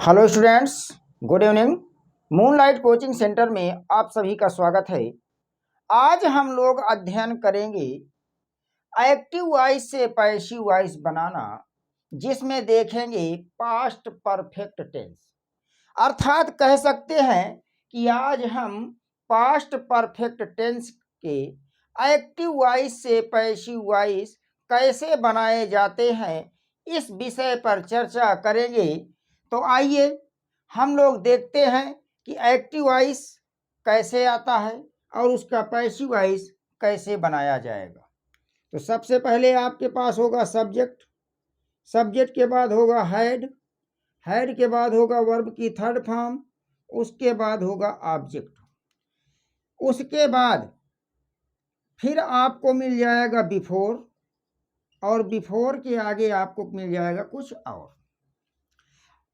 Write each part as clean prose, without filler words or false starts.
Hello students, good evening. Moonlight coaching centre में आप सभी का स्वागत है। आज हम लोग अध्ययन करेंगे एक्टिव वॉइस से पैसिव वॉइस बनाना, जिसमें देखेंगे पास्ट परफेक्ट टेंस। अर्थात कह सकते हैं कि आज हम पास्ट परफेक्ट टेंस के एक्टिव वॉइस से पैसिव वॉइस कैसे बनाए जाते हैं, इस विषय पर चर्चा करेंगे। तो आइए हम लोग देखते हैं कि एक्टिव वॉइस कैसे आता है और उसका पैसिव वॉइस कैसे बनाया जाएगा। तो सबसे पहले आपके पास होगा सब्जेक्ट, सब्जेक्ट के बाद होगा हेड, हेड के बाद होगा वर्ब की थर्ड फॉर्म, उसके बाद होगा ऑब्जेक्ट, उसके बाद फिर आपको मिल जाएगा बिफोर, और बिफोर के आगे आपको मिल जाएगा कुछ और।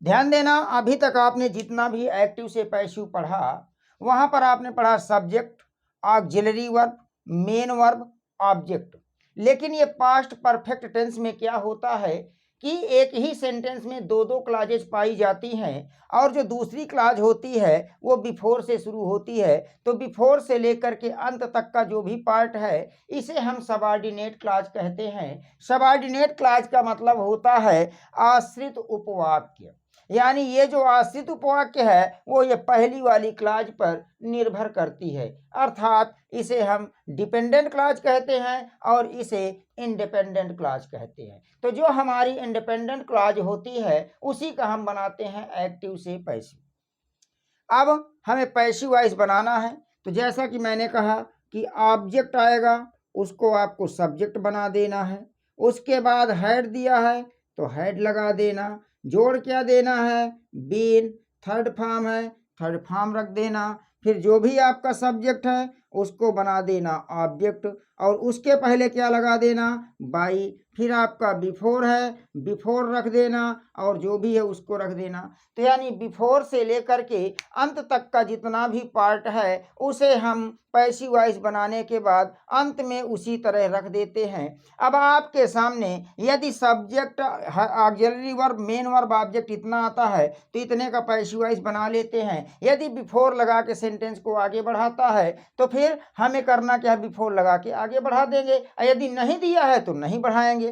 ध्यान देना, अभी तक आपने जितना भी एक्टिव से पैसिव पढ़ा, वहां पर आपने पढ़ा subject, auxiliary verb, main verb, object. लेकिन ये पास्ट परफेक्ट टेंस में क्या होता है कि एक ही सेंटेंस में दो दो क्लाजेज पाई जाती हैं, और जो दूसरी क्लाज होती है वो बिफोर से शुरू होती है। तो बिफोर से लेकर के अंत तक का जो भी पार्ट है, इसे हम सबऑर्डिनेट क्लाज कहते हैं। सबऑर्डिनेट क्लाज का मतलब होता है आश्रित उपवाक्य, यानी ये जो आश्रित उपवाक्य है वो ये पहली वाली क्लाज पर निर्भर करती है। अर्थात इसे हम डिपेंडेंट क्लाज कहते हैं और इसे इंडिपेंडेंट क्लाज कहते हैं। तो जो हमारी इंडिपेंडेंट क्लाज होती है उसी का हम बनाते हैं एक्टिव से पैसिव। अब हमें पैसिव वॉइस बनाना है, तो जैसा कि मैंने कहा कि ऑब्जेक्ट आएगा, उसको आपको सब्जेक्ट बना देना है। उसके बाद हेड दिया है तो हेड लगा देना, जोड़ क्या देना है, बीन, थर्ड फॉर्म है, थर्ड फॉर्म रख देना। फिर जो भी आपका सब्जेक्ट है उसको बना देना ऑब्जेक्ट, और उसके पहले क्या लगा देना, बाई। फिर आपका बिफोर है, बिफोर रख देना, और जो भी है उसको रख देना। तो यानी बिफोर से लेकर के अंत तक का जितना भी पार्ट है उसे हम पैसिव वॉइस बनाने के बाद अंत में उसी तरह रख देते हैं। अब आपके सामने यदि subject, auxiliary verb, main verb, object इतना आता है तो इतने का पैसिव वॉइस बना लेते हैं। यदि बिफोर लगा के सेंटेंस को आगे बढ़ाता है तो फिर हमें करना क्या है, बिफोर लगा के आगे बढ़ा देंगे। यदि नहीं दिया है तो नहीं बढ़ाएंगे।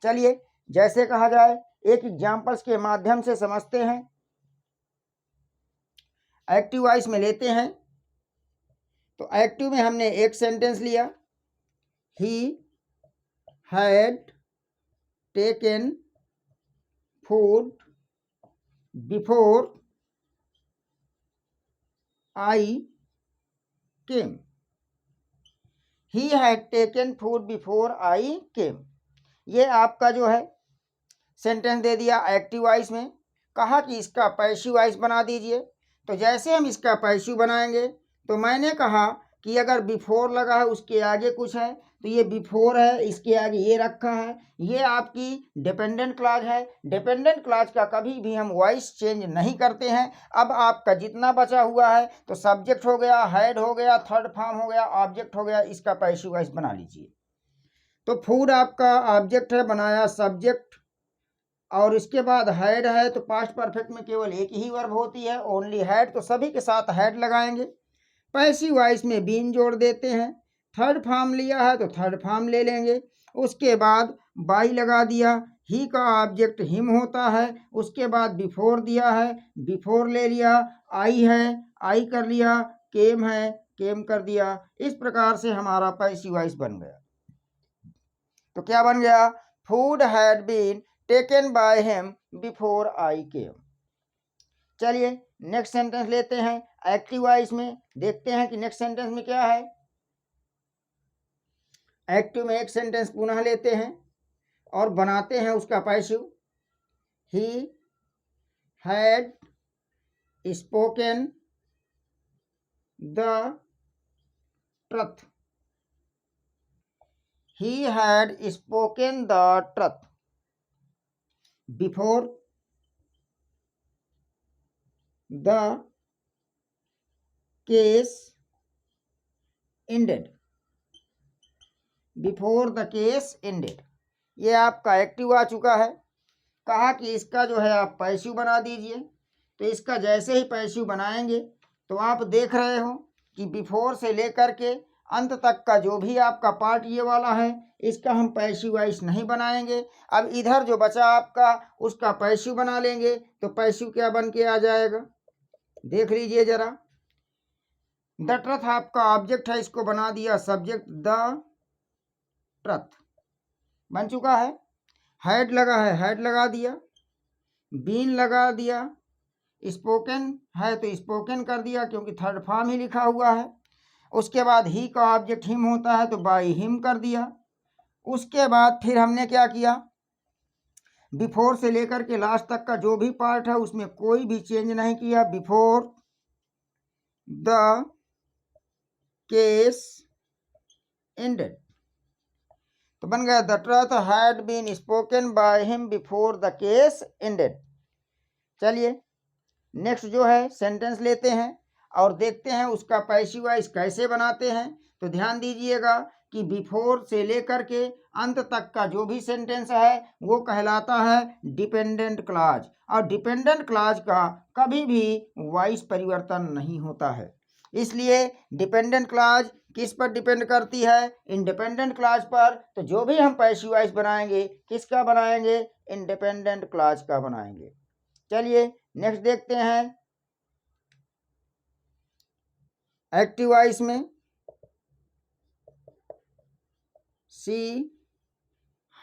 चलिए जैसे कहा जाए एक एग्जाम्पल्स के माध्यम से समझते हैं। एक्टिव वॉइस में लेते हैं, तो एक्टिव में हमने एक सेंटेंस लिया, he had taken food before I came. He had taken food before I came, ये आपका जो है सेंटेंस दे दिया एक्टिव वॉइस में। कहा कि इसका पैसिव वॉइस बना दीजिए। तो जैसे हम इसका पैसिव बनाएंगे, तो मैंने कहा कि अगर बिफोर लगा है उसके आगे कुछ है तो ये बिफोर है, इसके आगे ये रखा है, ये आपकी डिपेंडेंट क्लाज है। डिपेंडेंट क्लाज का कभी भी हम वॉइस चेंज नहीं करते हैं। अब आपका जितना बचा हुआ है तो सब्जेक्ट हो गया, हेड हो गया, थर्ड फॉर्म हो गया, ऑब्जेक्ट हो गया, इसका पैसिव वॉइस बना लीजिए। तो फूड आपका ऑब्जेक्ट है, बनाया सब्जेक्ट, और इसके बाद हेड है। तो पास्ट परफेक्ट में केवल एक ही वर्ब होती है, ओनली हेड, तो सभी के साथ हेड लगाएंगे। पैसिव वॉइस में बीन जोड़ देते हैं। थर्ड फॉर्म लिया है तो थर्ड फॉर्म ले लेंगे। उसके बाद बाई लगा दिया, ही का ऑब्जेक्ट हिम होता है। उसके बाद बिफोर दिया है, बिफोर ले लिया। आई है, आई कर लिया। केम है, केम कर दिया। इस प्रकार से हमारा पैसिव वॉइस बन गया। तो क्या बन गया, food had been taken by him before I came. चलिए नेक्स्ट सेंटेंस लेते हैं। एक्टिव वॉइस में देखते हैं कि नेक्स्ट सेंटेंस में क्या है। एक्टिव में एक सेंटेंस पुनः लेते हैं और बनाते हैं उसका passive. He had spoken the truth. He had spoken the truth before the case ended। Before the case ended, ये आपका एक्टिव आ चुका है। कहा कि इसका जो है आप पैसिव बना दीजिए। तो इसका जैसे ही पैसिव बनाएंगे तो आप देख रहे हो कि बिफोर से लेकर के अंत तक का जो भी आपका पार्ट ये वाला है इसका हम पैसिव वाइस नहीं बनाएंगे। अब इधर जो बचा आपका उसका पैसिव बना लेंगे। तो पैसिव क्या बन के आ जाएगा, देख लीजिए जरा। द ट्रथ आपका ऑब्जेक्ट है, इसको बना दिया सब्जेक्ट, द ट्रथ बन चुका है। हेड लगा है, हेड लगा दिया। बीन लगा दिया। स्पोकन है तो स्पोकन कर दिया क्योंकि थर्ड फॉर्म ही लिखा हुआ है। उसके बाद ही का ऑब्जेक्ट हिम होता है तो बाय हिम कर दिया। उसके बाद फिर हमने क्या किया, बिफोर से लेकर के लास्ट तक का जो भी पार्ट है उसमें कोई भी चेंज नहीं किया। बिफोर द केस एंडेड तो बन गया the truth had been spoken by him before the case ended. चलिए नेक्स्ट जो है सेंटेंस लेते हैं और देखते हैं उसका पैसिव वॉइस कैसे बनाते हैं। तो ध्यान दीजिएगा कि बिफोर से लेकर के अंत तक का जो भी सेंटेंस है वो कहलाता है डिपेंडेंट क्लॉज, और डिपेंडेंट क्लॉज का कभी भी वॉइस परिवर्तन नहीं होता है। इसलिए डिपेंडेंट क्लॉज किस पर डिपेंड करती है, इंडिपेंडेंट क्लॉज पर। तो जो भी हम पैसिव वॉइस बनाएंगे किसका बनाएंगे, इंडिपेंडेंट क्लॉज का बनाएंगे। चलिए नेक्स्ट देखते हैं एक्टिव वॉइस में। She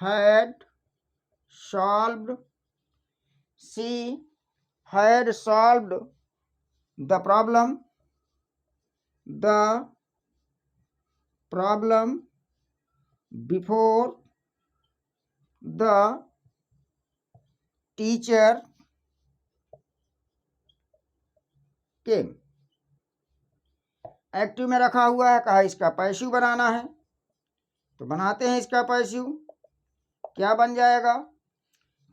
had solved, she had solved the problem, the problem before the teacher came. Active में रखा हुआ है, कहा इसका पैसिव बनाना है तो बनाते हैं इसका पैसिव। क्या बन जाएगा,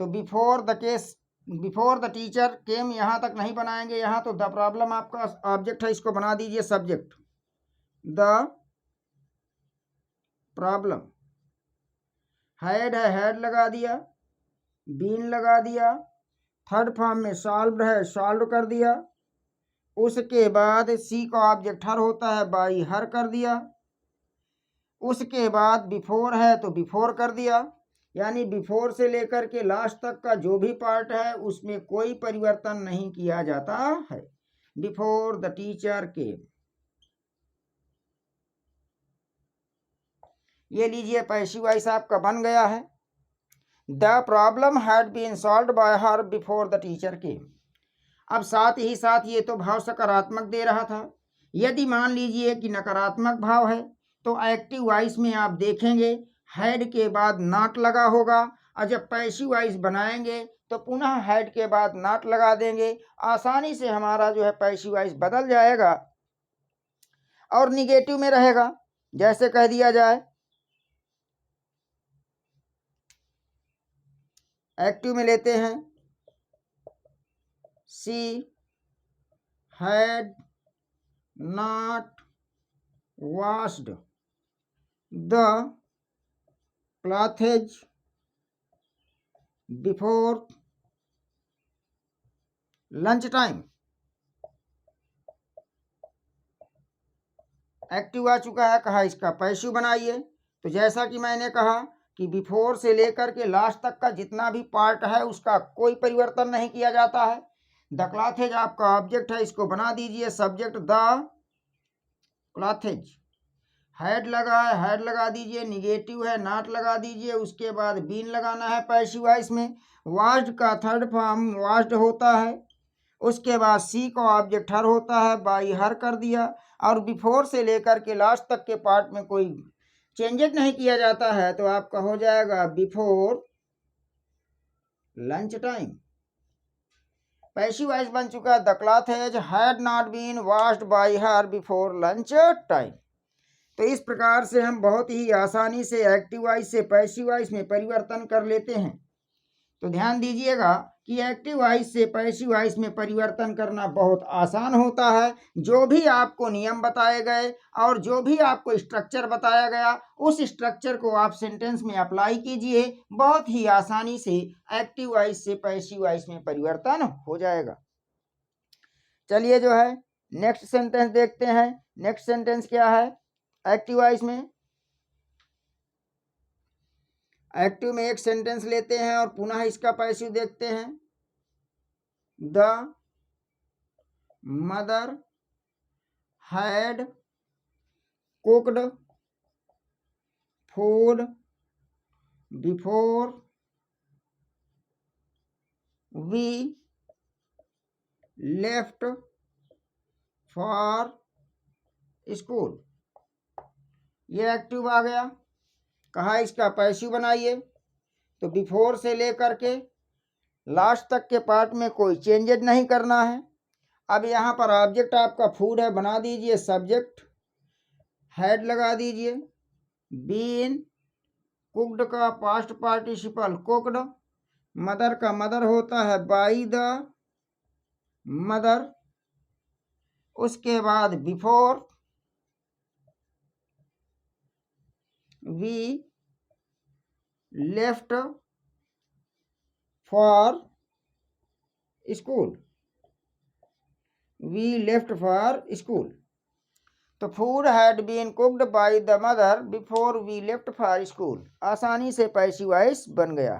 तो before the case, before the teacher केम यहाँ तक नहीं बनाएंगे, यहाँ तो द प्रॉब्लम आपका ऑब्जेक्ट है, इसको बना दीजिए सब्जेक्ट, द प्रॉब्लम। हैड है, हैड लगा दिया। बीन लगा दिया। थर्ड फॉर्म में सॉल्व्ड है, सॉल्व कर दिया। उसके बाद सी का ऑब्जेक्ट हर होता है, बाई हर कर दिया। उसके बाद बिफोर है तो बिफोर कर दिया, यानी बिफोर से लेकर के लास्ट तक का जो भी पार्ट है उसमें कोई परिवर्तन नहीं किया जाता है। Before the teacher came. ये लीजिए पैसिव वॉइस आपका बन गया है। The problem had been solved by her before the teacher came. अब साथ ही साथ ये तो भाव सकारात्मक दे रहा था। यदि मान लीजिए कि नकारात्मक भाव है तो एक्टिव वॉइस में आप देखेंगे हैड के बाद नॉट लगा होगा, और जब पैसिव वॉइस बनाएंगे तो पुनः हैड के बाद नॉट लगा देंगे। आसानी से हमारा जो है पैसिव वॉइस बदल जाएगा और निगेटिव में रहेगा। जैसे कह दिया जाए, एक्टिव में लेते हैं, she had not washed the clothes before lunch time। Active आ चुका है, कहा इसका पैसिव बनाइए। तो जैसा कि मैंने कहा कि बिफोर से लेकर के लास्ट तक का जितना भी पार्ट है उसका कोई परिवर्तन नहीं किया जाता है। द क्लॉथेज आपका ऑब्जेक्ट है, इसको बना दीजिए सब्जेक्ट, द क्लॉथेज। हैड लगा है, हैड लगा दीजिए। निगेटिव है, नॉट लगा दीजिए। उसके बाद बीन लगाना है पैसिव वॉइस में। वाश्ड का थर्ड फॉर्म वाश्ड होता है। उसके बाद सी का ऑब्जेक्ट हर होता है, बाई हर कर दिया। और बिफोर से लेकर के लास्ट तक के पार्ट में कोई चेंजेस नहीं किया जाता है तो आपका हो जाएगा before lunch time. Passive voice बन चुका है, the clothes had not been washed by her before lunch time. तो इस प्रकार से हम बहुत ही आसानी से एक्टिव वॉइस से पैसिव वॉइस में परिवर्तन कर लेते हैं। तो ध्यान दीजिएगा कि एक्टिव वॉइस से पैसिव वॉइस में परिवर्तन करना बहुत आसान होता है। जो भी आपको नियम बताए गए और जो भी आपको स्ट्रक्चर बताया गया, उस स्ट्रक्चर को आप सेंटेंस में अप्लाई कीजिए, बहुत ही आसानी से एक्टिव वॉइस से पैसिव वॉइस में परिवर्तन हो जाएगा। चलिए जो है नेक्स्ट सेंटेंस देखते हैं। नेक्स्ट सेंटेंस क्या है एक्टिव वॉइस में। एक्टिव में एक सेंटेंस लेते हैं और पुनः इसका पैसिव देखते हैं। The mother had cooked food before we left for school. ये एक्टिव आ गया। कहा इसका पैसिव बनाइए, तो बिफोर से लेकर के लास्ट तक के पार्ट में कोई चेंजेज नहीं करना है। अब यहाँ पर ऑब्जेक्ट आपका फूड है, बना दीजिए सब्जेक्ट, हैड लगा दीजिए, बीन कुक्ड का पास्ट पार्टिसिपल कुक्ड, मदर का मदर होता है बाई द मदर, उसके बाद before we left for school, we left for school. तो food had been cooked by the mother before we left for school. आसानी से passive voice बन गया।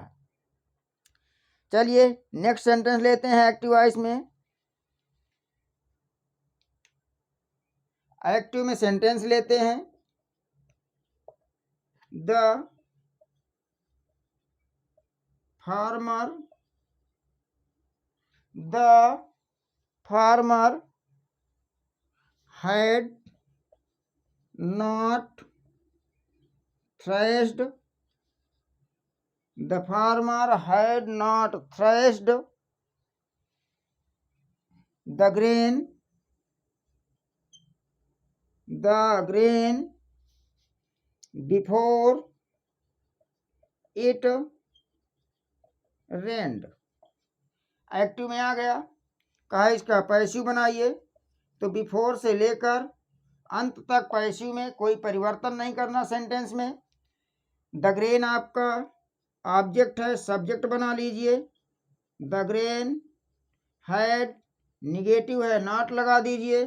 चलिए नेक्स्ट सेंटेंस लेते हैं एक्टिव वॉइस में। एक्टिव में सेंटेंस लेते हैं। The farmer had not threshed, the farmer had not threshed the grain before it rained। Active में आ गया। कहा इसका पैसिव बनाइए, तो बिफोर से लेकर अंत तक पैसिव में कोई परिवर्तन नहीं करना सेंटेंस में। द ग्रेन आपका ऑब्जेक्ट है, सब्जेक्ट बना लीजिए। द ग्रेन हैड निगेटिव है, नॉट लगा दीजिए,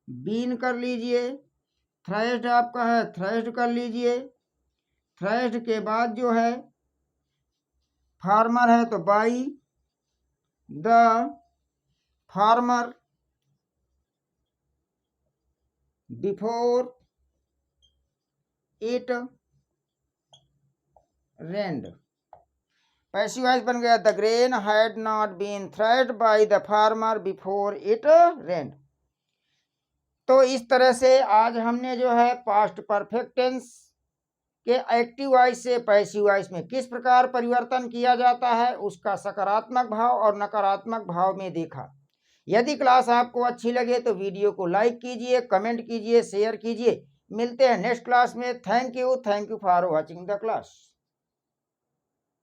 बीन कर लीजिए। थ्रेश्ड आपका है, थ्रेश्ड कर लीजिए। थ्रेश्ड के बाद जो है फार्मर है, तो by the farmer before it rained. Passive voice बन गया। The grain had not been threshed by the farmer before it rained. तो इस तरह से आज हमने जो है पास्ट परफेक्ट टेंस के एक्टिव वॉइस से पैसिव वॉइस में किस प्रकार परिवर्तन किया जाता है, उसका सकारात्मक भाव और नकारात्मक भाव में देखा। यदि क्लास आपको अच्छी लगे तो वीडियो को लाइक कीजिए, कमेंट कीजिए, शेयर कीजिए। मिलते हैं नेक्स्ट क्लास में। Thank you for watching the class.